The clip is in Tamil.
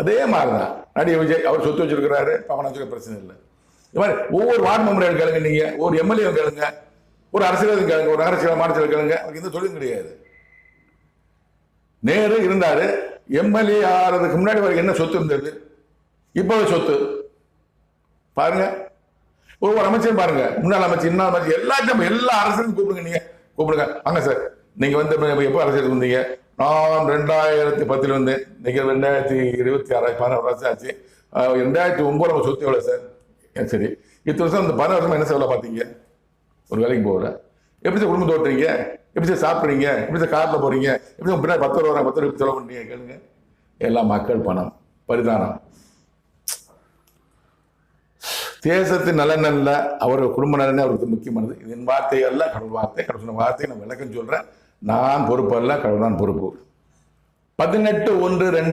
அதே மாதிரிதான் நடிகர் விஜய் அவர் சொத்து வச்சிருக்கிறாரு, பணம் வச்சுக்க பிரச்சனை இல்லை. இது மாதிரி ஒவ்வொரு வார்டு மெம்பரையும் கேளுங்க, நீங்க ஒரு எம்எல்ஏ கேளுங்க, ஒரு அரசியல் கேளுங்க, ஒரு நகராட்சி மாநில கேளுங்க, அவருக்கு எந்த தொழிலும் கிடையாது. நேரு இருந்தாரு, எம்எல்ஏ ஆறதுக்கு முன்னாடி வரைக்கும் என்ன சொத்து இருந்தது, இப்போ சொத்து பாருங்க. ஒவ்வொரு அமைச்சரும் பாருங்க, முன்னாள் அமைச்சர், இன்னாள் அமைச்சர், எல்லாத்தையும் எல்லா அரசியலும் கூப்பிடுங்க, நீங்க கூப்பிடுங்க. வாங்க சார், நீங்க வந்து எப்போ அரசியலுக்கு வந்தீங்க? நான் 2010 வந்து, இன்னைக்கு 2026 11 வருஷம் ஆச்சு. 2009 நம்ம சொத்து எவ்வளோ சார்? சரி, இத்தனை வருஷம் அந்த 10 வருஷமா என்ன செலவு பார்த்தீங்க? ஒரு வேலைக்கு போகல. எப்படி சார் குடும்பத்தை ஓட்டுறீங்க? எப்படி சார் சாப்பிட்றீங்க? எப்படி சார் காரில் போறீங்க? எப்படி சார் பின்னாடி 10 ரூபா 10 ரூபாய் செலவு பண்ணுறீங்க? கேளுங்க. எல்லாம் மக்கள் பணம், பரிதானம். தேசத்தின் நலன் அல்ல, அவர்கள் குடும்ப நலனே அவருக்கு முக்கியமானது. என் வார்த்தை அல்ல, கடவுள் வார்த்தை. கடவுள் சொன்ன வார்த்தை நான் விளக்கம் சொல்றேன். நான் பொறுப்பு அல்ல, கடவுள் தான் பொறுப்பு. 18/1/2